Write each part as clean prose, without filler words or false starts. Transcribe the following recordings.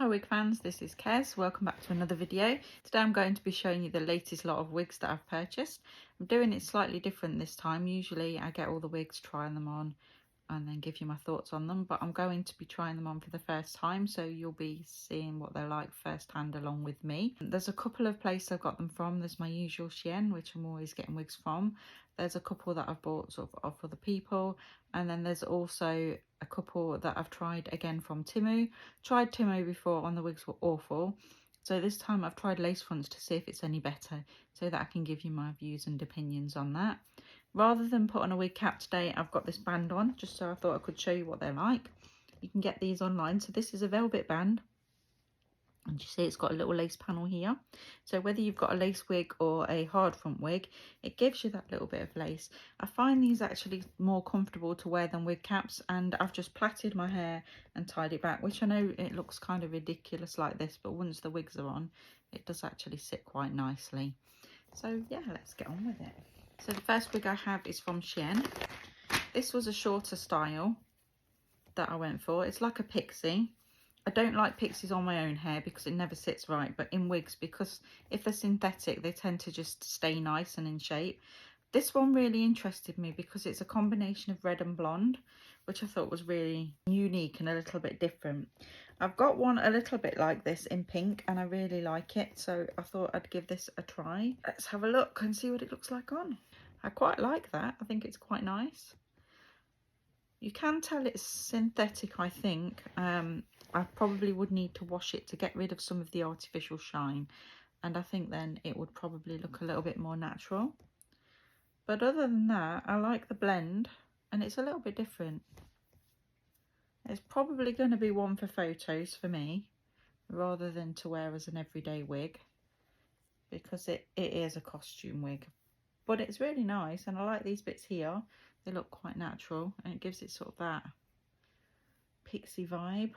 Hi wig fans, this is Kez. Welcome back to another video. Today I'm going to be showing you the latest lot of wigs that I've purchased. I'm doing it slightly different this time. Usually I get all the wigs, try them on and then give you my thoughts on them, but I'm going to be trying them on for the first time, so you'll be seeing what they're like firsthand along with me. There's a couple of places I've got them from. There's my usual Shein, which I'm always getting wigs from. There's a couple that I've bought sort of off other people, and then there's also a couple that I've tried again from Temu. Tried Temu before and the wigs were awful, so this time I've tried lace fronts to see if it's any better, so that I can give you my views and opinions on that. Rather than put on a wig cap today, I've got this band on, just so I thought I could show you what they're like. You can get these online. So this is a velvet band, and you see it's got a little lace panel here. So whether you've got a lace wig or a hard front wig, it gives you that little bit of lace. I find these actually more comfortable to wear than wig caps, and I've just plaited my hair and tied it back, which I know it looks kind of ridiculous like this, but once the wigs are on, it does actually sit quite nicely. So yeah, let's get on with it. So the first wig I have is from Shein. This was a shorter style that I went for. It's like a pixie. I don't like pixies on my own hair because it never sits right, but in wigs, because if they're synthetic, they tend to just stay nice and in shape. This one really interested me because it's a combination of red and blonde, which I thought was really unique and a little bit different. I've got one a little bit like this in pink and I really like it, so I thought I'd give this a try. Let's have a look and see what it looks like on. I quite like that. I think it's quite nice. You can tell it's synthetic, I think. I probably would need to wash it to get rid of some of the artificial shine, and I think then it would probably look a little bit more natural. But other than that, I like the blend, and it's a little bit different. It's probably going to be one for photos for me, rather than to wear as an everyday wig, because it is a costume wig. But it's really nice, and I like these bits here. They look quite natural, and it gives it sort of that pixie vibe.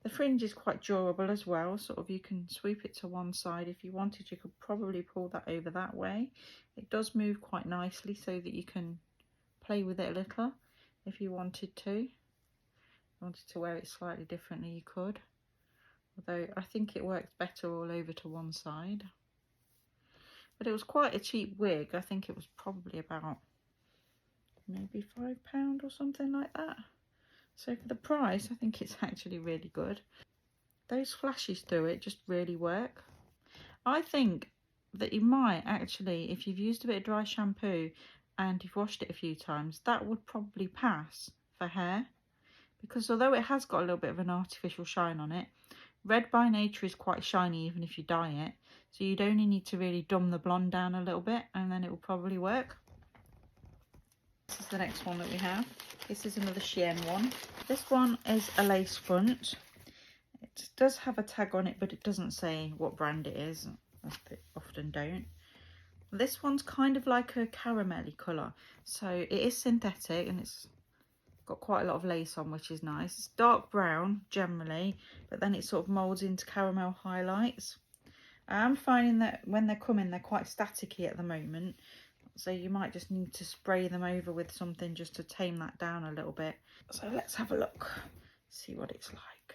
The fringe is quite durable as well, sort of you can sweep it to one side. If you wanted, you could probably pull that over that way. It does move quite nicely so that you can play with it a little if you wanted to. If you wanted to wear it slightly differently, you could. Although I think it works better all over to one side. But it was quite a cheap wig. I think it was probably about maybe £5 or something like that. So for the price, I think it's actually really good. Those flashes through it just really work. I think that you might actually, if you've used a bit of dry shampoo and you've washed it a few times, that would probably pass for hair. Because although it has got a little bit of an artificial shine on it, red by nature is quite shiny even if you dye it. So you'd only need to really dumb the blonde down a little bit and then it will probably work. This is the next one that we have. This is another Shein one. This one is a lace front. It does have a tag on it, but it doesn't say what brand it is, as they often don't. This one's kind of like a caramelly colour. So it is synthetic and it's got quite a lot of lace on, which is nice. It's dark brown generally, but then it sort of moulds into caramel highlights. I'm finding that when they're coming, they're quite staticky at the moment. So you might just need to spray them over with something just to tame that down a little bit. So let's have a look, see what it's like.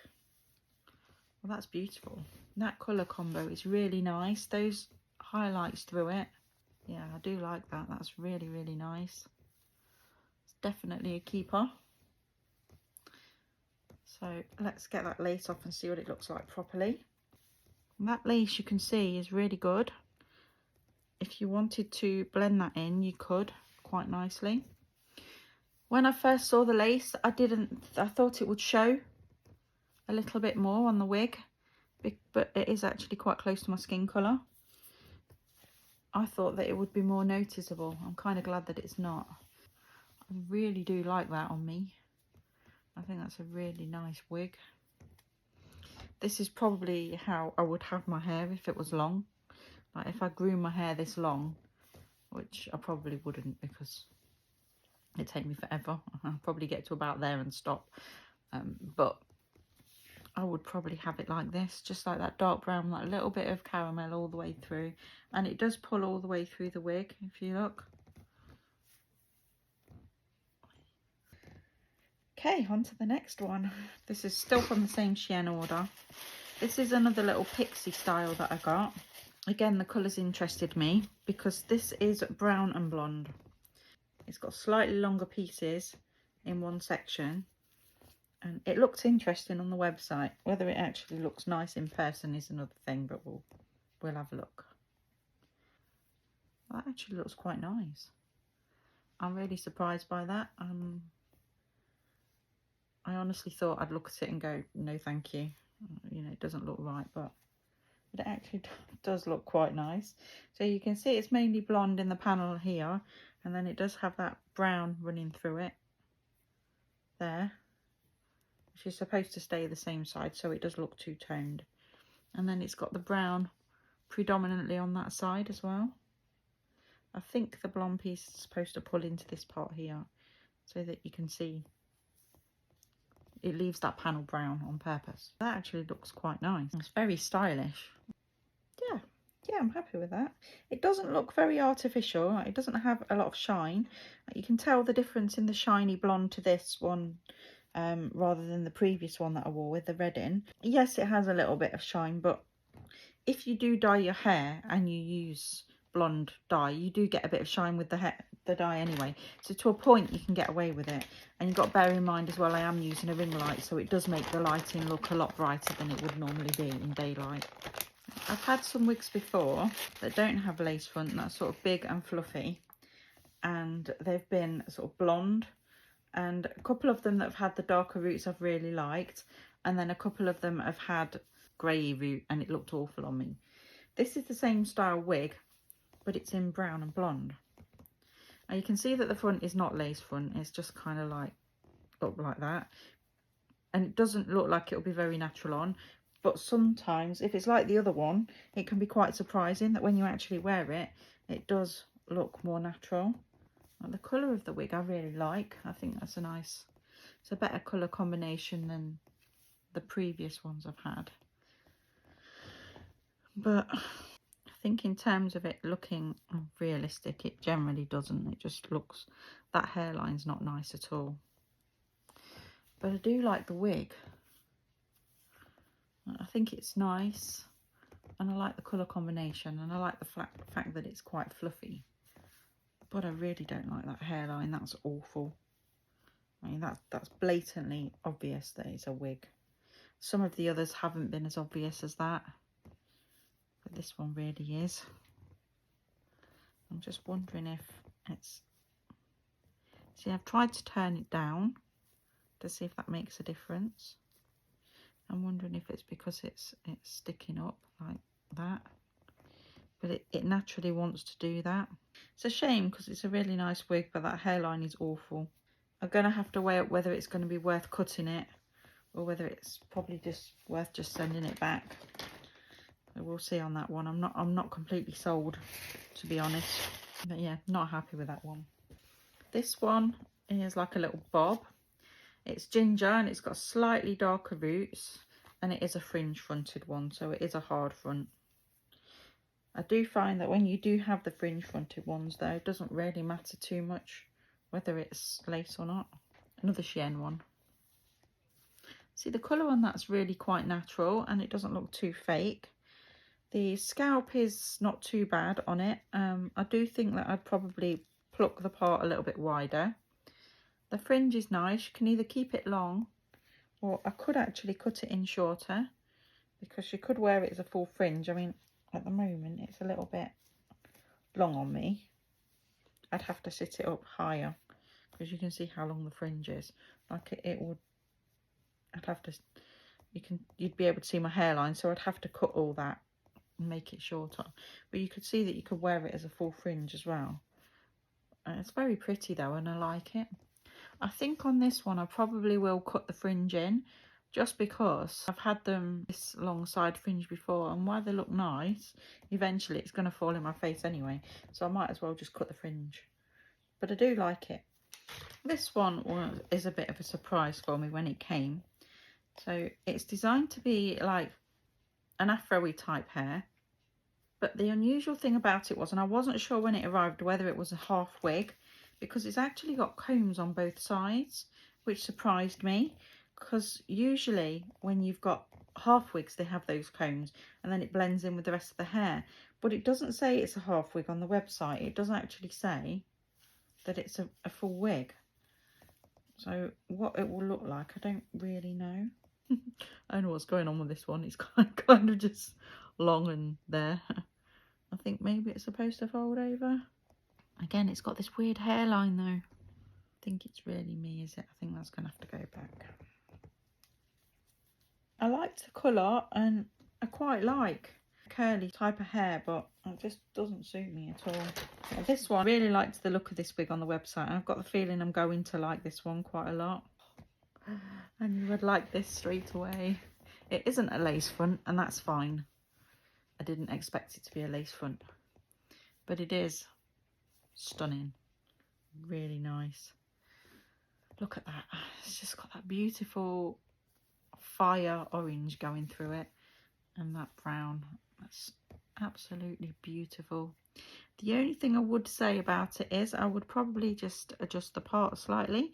Well, that's beautiful. That colour combo is really nice. Those highlights through it. Yeah, I do like that. That's really, really nice. It's definitely a keeper. So let's get that lace off and see what it looks like properly. And that lace, you can see, is really good. If you wanted to blend that in, you could quite nicely. When I first saw the lace, I thought it would show a little bit more on the wig, but it is actually quite close to my skin colour. I thought that it would be more noticeable. I'm kind of glad that it's not. I really do like that on me. I think that's a really nice wig. This is probably how I would have my hair if it was long. Like if I grew my hair this long, which I probably wouldn't because it'd take me forever. I'll probably get to about there and stop. But I would probably have it like this, just like that dark brown, like a little bit of caramel all the way through. And it does pull all the way through the wig, if you look. Okay, on to the next one. This is still from the same Shein order. This is another little pixie style that I got. Again, the colours interested me because this is brown and blonde. It's got slightly longer pieces in one section, and it looked interesting on the website. Whether it actually looks nice in person is another thing, but we'll have a look. That actually looks quite nice. I'm really surprised by that. I honestly thought I'd look at it and go, no thank you. You know, it doesn't look right, but it actually does look quite nice. So you can see it's mainly blonde in the panel here, and then it does have that brown running through it there, which is supposed to stay the same side, so it does look two-toned. And then it's got the brown predominantly on that side as well. I think the blonde piece is supposed to pull into this part here so that you can see it leaves that panel brown on purpose. That actually looks quite nice. It's very stylish. Yeah, I'm happy with that. It doesn't look very artificial. It doesn't have a lot of shine. You can tell the difference in the shiny blonde to this one rather than the previous one that I wore with the red in. Yes, it has a little bit of shine, but if you do dye your hair and you use blonde dye, you do get a bit of shine with the dye anyway. So to a point you can get away with it. And you've got to bear in mind as well, I am using a ring light, so it does make the lighting look a lot brighter than it would normally be in daylight. I've had some wigs before that don't have lace front, and that's sort of big and fluffy, and they've been sort of blonde, and a couple of them that have had the darker roots I've really liked, and then a couple of them have had grey root and it looked awful on me. This is the same style wig, but it's in brown and blonde. Now you can see that the front is not lace front, it's just kind of like up like that, and it doesn't look like it'll be very natural on. But sometimes, if it's like the other one, it can be quite surprising that when you actually wear it, it does look more natural. Like the colour of the wig I really like. I think that's it's a better colour combination than the previous ones I've had. But I think in terms of it looking realistic, it generally doesn't. It just looks, that hairline's not nice at all. But I do like the wig. I think it's nice, and I like the colour combination, and I like the fact that it's quite fluffy. But I really don't like that hairline. That's awful. I mean, that's blatantly obvious that it's a wig. Some of the others haven't been as obvious as that, but this one really is. I'm just wondering if it's... See, I've tried to turn it down to see if that makes a difference. I'm wondering if it's because it's sticking up like that, but it naturally wants to do that. It's a shame because it's a really nice wig, but that hairline is awful. I'm gonna have to weigh up whether it's going to be worth cutting it or whether it's probably just worth just sending it back. So we'll see on that one. I'm not completely sold, to be honest, but yeah, not happy with that one. This one is like a little bob. It's ginger and it's got slightly darker roots, and it is a fringe fronted one, so it is a hard front. I do find that when you do have the fringe fronted ones though, it doesn't really matter too much whether it's lace or not. Another Shein one. See, the colour on that's really quite natural and it doesn't look too fake. The scalp is not too bad on it. I do think that I'd probably pluck the part a little bit wider. The fringe is nice. You can either keep it long, or I could actually cut it in shorter, because you could wear it as a full fringe. I mean, at the moment it's a little bit long on me. I'd have to sit it up higher, because you can see how long the fringe is. Like it would, I'd have to, you'd be able to see my hairline, so I'd have to cut all that and make it shorter. But you could see that you could wear it as a full fringe as well. It's very pretty though, and I like it. I think on this one I probably will cut the fringe in, just because I've had them this long side fringe before, and while they look nice, eventually it's going to fall in my face anyway, so I might as well just cut the fringe. But I do like it. This one is a bit of a surprise for me when it came. So it's designed to be like an afro-y type hair, but the unusual thing about it was, and I wasn't sure when it arrived whether it was a half wig, because it's actually got combs on both sides, which surprised me, because usually when you've got half wigs, they have those combs and then it blends in with the rest of the hair. But it doesn't say it's a half wig on the website. It doesn't actually say that it's a full wig. So what it will look like, I don't really know. I don't know what's going on with this one. It's kind of just long and there. I think maybe it's supposed to fold over. Again, it's got this weird hairline though. I think it's really me, is it? I think that's going to have to go back. I like the colour and I quite like curly type of hair, but it just doesn't suit me at all. This one, I really liked the look of this wig on the website, and I've got the feeling I'm going to like this one quite a lot. And you would like this straight away. It isn't a lace front, and that's fine. I didn't expect it to be a lace front, but it is stunning. Really nice. Look at that. It's just got that beautiful fire orange going through it, and that brown. That's absolutely beautiful. The only thing I would say about it is I would probably just adjust the part slightly.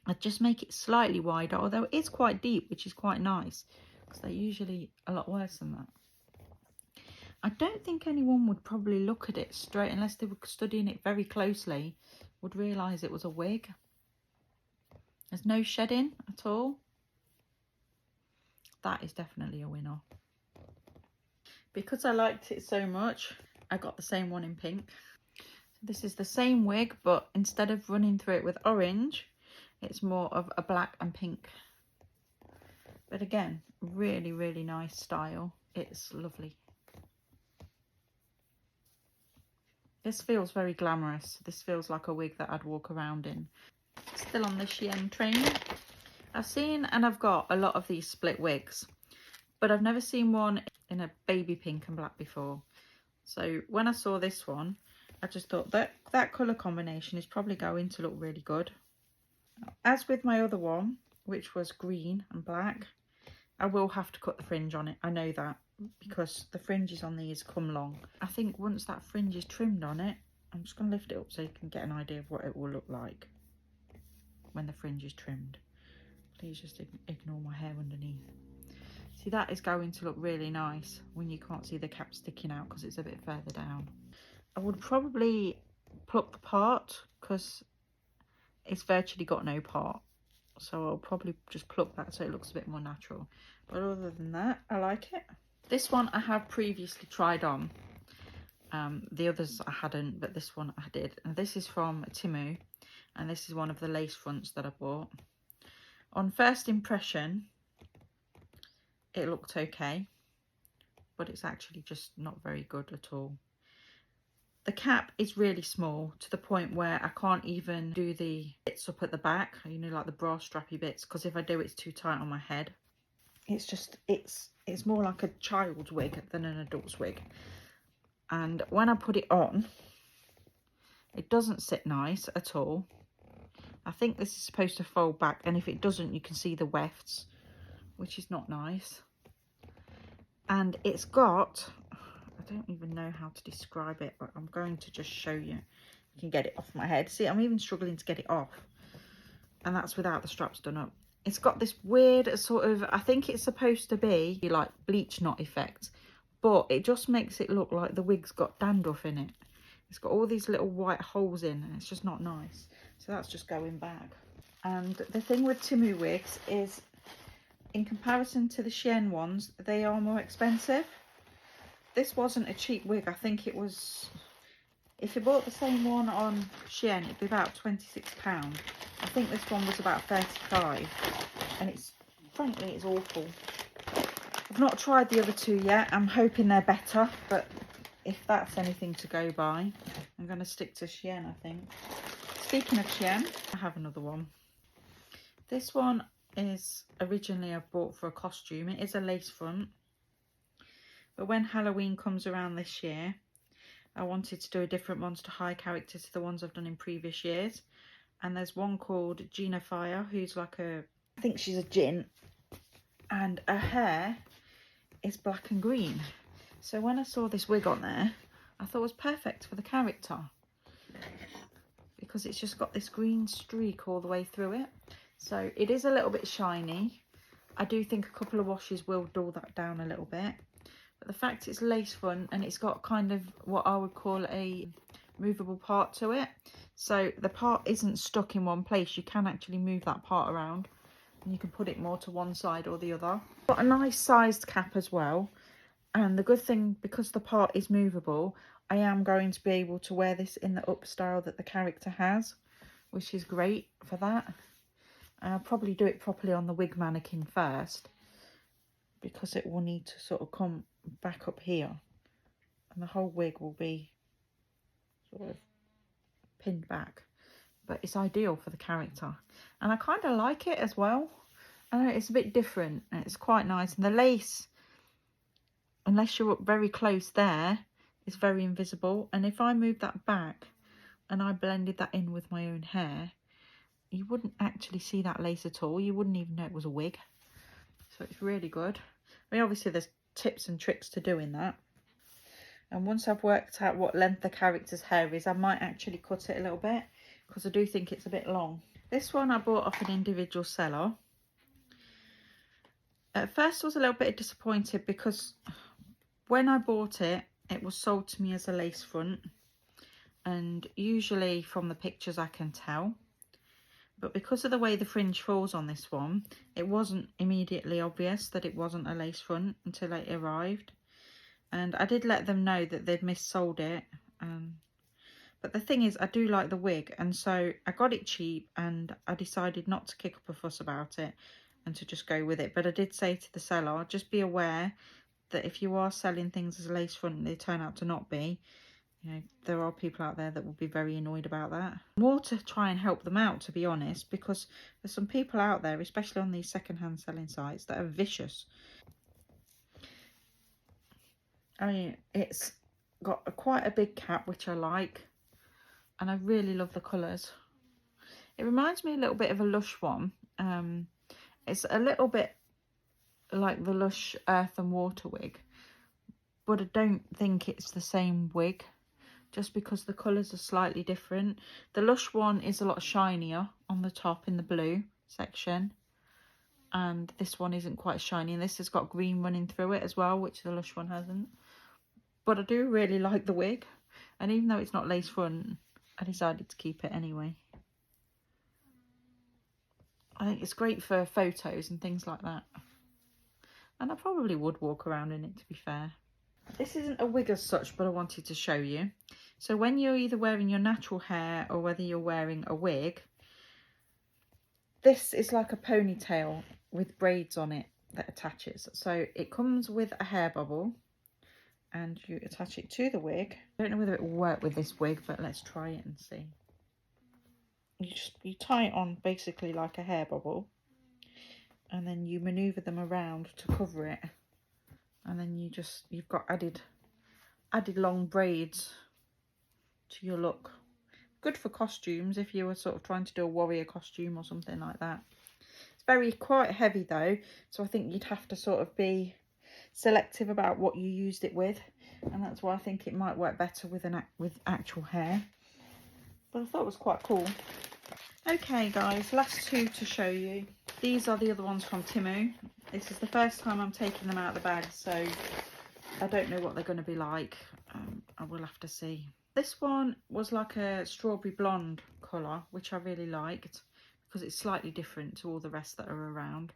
I'd just make it slightly wider, although it is quite deep, which is quite nice, because they're usually a lot worse than that. I don't think anyone would probably look at it straight, unless they were studying it very closely, would realise it was a wig. There's no shedding at all. That is definitely a winner. Because I liked it so much, I got the same one in pink. This is the same wig, but instead of running through it with orange, it's more of a black and pink. But again, really, really nice style. It's lovely. This feels very glamorous. This feels like a wig that I'd walk around in. Still on the Shein train. I've seen and I've got a lot of these split wigs, but I've never seen one in a baby pink and black before. So when I saw this one, I just thought that colour combination is probably going to look really good. As with my other one, which was green and black, I will have to cut the fringe on it. I know that, because the fringes on these come long. I think once that fringe is trimmed on it, I'm just going to lift it up so you can get an idea of what it will look like when the fringe is trimmed. Please just ignore my hair underneath. See, that is going to look really nice when you can't see the cap sticking out because it's a bit further down. I would probably pluck the part because it's virtually got no part. So I'll probably just pluck that so it looks a bit more natural. But other than that, I like it. This one I have previously tried on. The others I hadn't, but this one I did. And this is from Temu. And this is one of the lace fronts that I bought. On first impression, it looked okay, but it's actually just not very good at all. The cap is really small to the point where I can't even do the bits up at the back, you know, like the bra strappy bits, because if I do, it's too tight on my head. It's just, it's more like a child's wig than an adult's wig. And when I put it on, it doesn't sit nice at all. I think this is supposed to fold back, and if it doesn't, you can see the wefts, which is not nice. And it's got, I don't even know how to describe it, but I'm going to just show you. You can get it off my head. See, I'm even struggling to get it off, and that's without the straps done up. It's got this weird sort of, I think it's supposed to be like bleach knot effect, but it just makes it look like the wig's got dandruff in it. It's got all these little white holes in, and it's just not nice. So that's just going back. And the thing with Temu wigs is, in comparison to the Shein ones, they are more expensive. This wasn't a cheap wig. I think it was, if you bought the same one on Shein, it'd be about £26. I think this one was about £35, and it's, frankly, it's awful. I've not tried the other two yet. I'm hoping they're better, but if that's anything to go by, I'm going to stick to Shein, I think. Speaking of Shein, I have another one. This one is originally I bought for a costume. It is a lace front, but when Halloween comes around this year, I wanted to do a different Monster High character to the ones I've done in previous years. And there's one called Gina Fire, who's like a, I think she's a djinn, and her hair is black and green. So when I saw this wig on there, I thought it was perfect for the character, because it's just got this green streak all the way through it. So it is a little bit shiny. I do think a couple of washes will dull that down a little bit. But the fact it's lace front and it's got kind of what I would call a movable part to it. So the part isn't stuck in one place. You can actually move that part around and you can put it more to one side or the other. Got a nice sized cap as well. And the good thing, because the part is movable, I am going to be able to wear this in the up style that the character has, which is great for that. And I'll probably do it properly on the wig mannequin first, because it will need to sort of come back up here. And the whole wig will be sort of pinned back. But it's ideal for the character. And I kind of like it as well. I know it's a bit different and it's quite nice. And the lace, unless you're up very close there, is very invisible. And if I move that back and I blended that in with my own hair, you wouldn't actually see that lace at all. You wouldn't even know it was a wig. So it's really good. I mean, obviously there's tips and tricks to doing that. And once I've worked out what length the character's hair is, I might actually cut it a little bit, because I do think it's a bit long. This one I bought off an individual seller. At first I was a little bit disappointed, because when I bought it, it was sold to me as a lace front. And usually from the pictures I can tell. But because of the way the fringe falls on this one, it wasn't immediately obvious that it wasn't a lace front until it arrived. And I did let them know that they'd missold it. But the thing is, I do like the wig. And so I got it cheap and I decided not to kick up a fuss about it and to just go with it. But I did say to the seller, just be aware that if you are selling things as a lace front and they turn out to not be, you know, there are people out there that will be very annoyed about that. More to try and help them out, to be honest, because there's some people out there, especially on these second-hand selling sites, that are vicious. I mean, it's got quite a big cap, which I like, and I really love the colours. It reminds me a little bit of a Lush one. It's a little bit like the Lush Earth and Water wig, but I don't think it's the same wig, just because the colours are slightly different. The Lush one is a lot shinier on the top in the blue section, and this one isn't quite shiny, and this has got green running through it as well, which the Lush one hasn't. But I do really like the wig, and even though it's not lace front, I decided to keep it anyway. I think it's great for photos and things like that, and I probably would walk around in it, to be fair. This isn't a wig as such, but I wanted to show you. So when you're either wearing your natural hair or whether you're wearing a wig, this is like a ponytail with braids on it that attaches. So it comes with a hair bubble and you attach it to the wig. I don't know whether it will work with this wig, but let's try it and see. You tie it on basically like a hair bubble, and then you maneuver them around to cover it, and then you've got added long braids to your look. Good for costumes if you were sort of trying to do a warrior costume or something like that. It's quite heavy though, so I think you'd have to sort of be selective about what you used it with, and that's why I think it might work better with actual hair. But I thought it was quite cool. Okay guys, last two to show you. These are the other ones from Temu. This is the first time I'm taking them out of the bag, so I don't know what they're going to be like. I will have to see. This one was like a strawberry blonde colour, which I really liked because it's slightly different to all the rest that are around,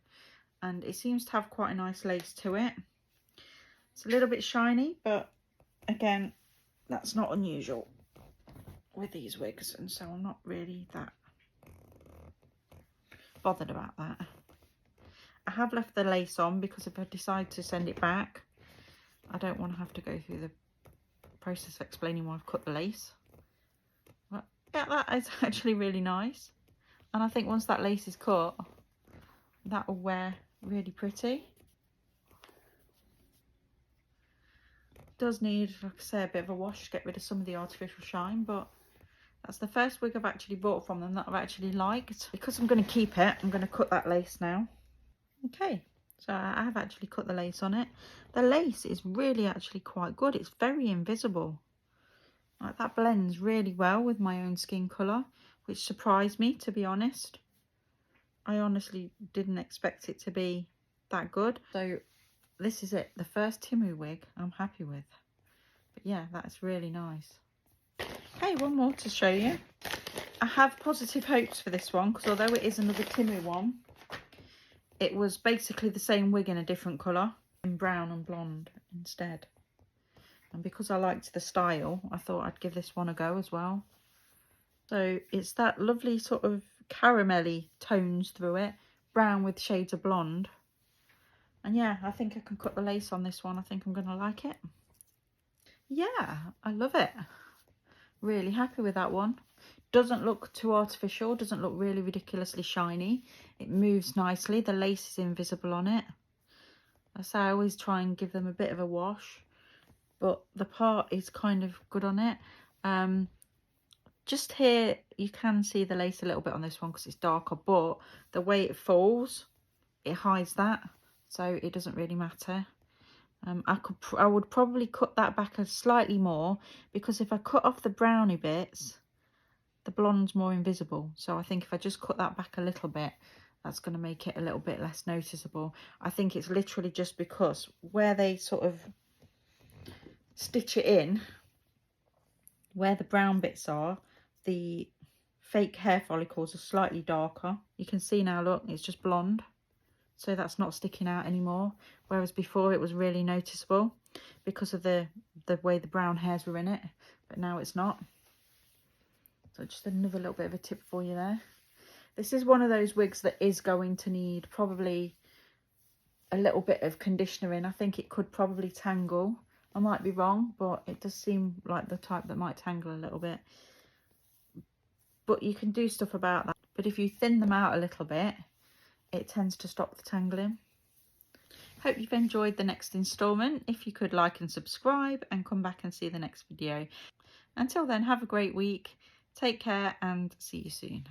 and it seems to have quite a nice lace to it. It's a little bit shiny, but again, that's not unusual with these wigs, and so I'm not really that bothered about that. I have left the lace on because if I decide to send it back, I don't want to have to go through the process of explaining why I've cut the lace. But yeah, that is actually really nice, and I think once that lace is cut, that will wear really pretty. Does need, like I say, a bit of a wash to get rid of some of the artificial shine, but that's the first wig I've actually bought from them that I've actually liked. Because I'm going to keep it, I'm going to cut that lace now. Okay, so I have actually cut the lace on it. The lace is really actually quite good. It's very invisible. Like, that blends really well with my own skin colour, which surprised me, to be honest. I honestly didn't expect it to be that good. So this is it, the first Timu wig I'm happy with. But yeah, that's really nice. Hey, one more to show you. I have positive hopes for this one, because although it is another Timu one, it was basically the same wig in a different colour, in brown and blonde instead. And because I liked the style, I thought I'd give this one a go as well. So it's that lovely sort of caramelly tones through it, brown with shades of blonde. And yeah, I think I can cut the lace on this one. I think I'm going to like it. Yeah, I love it. Really happy with that one. Doesn't look too artificial, doesn't look really ridiculously shiny. It moves nicely. The lace is invisible on it. As I always try and give them a bit of a wash, but the part is kind of good on it. Just here you can see the lace a little bit on this one because it's darker, but the way it falls, it hides that, so it doesn't really matter. I would probably cut that back a slightly more, because if I cut off the browny bits, the blonde's more invisible. So I think if I just cut that back a little bit, that's going to make it a little bit less noticeable. I think it's literally just because where they sort of stitch it in, where the brown bits are, the fake hair follicles are slightly darker. You can see now, look, it's just blonde. So that's not sticking out anymore. Whereas before it was really noticeable because of the way the brown hairs were in it. But now it's not. So just another little bit of a tip for you there. This is one of those wigs that is going to need probably a little bit of conditioner in. I think it could probably tangle. I might be wrong, but it does seem like the type that might tangle a little bit. But you can do stuff about that. But if you thin them out a little bit, it tends to stop the tangling. Hope you've enjoyed the next instalment. If you could like and subscribe and come back and see the next video. Until then, have a great week. Take care and see you soon.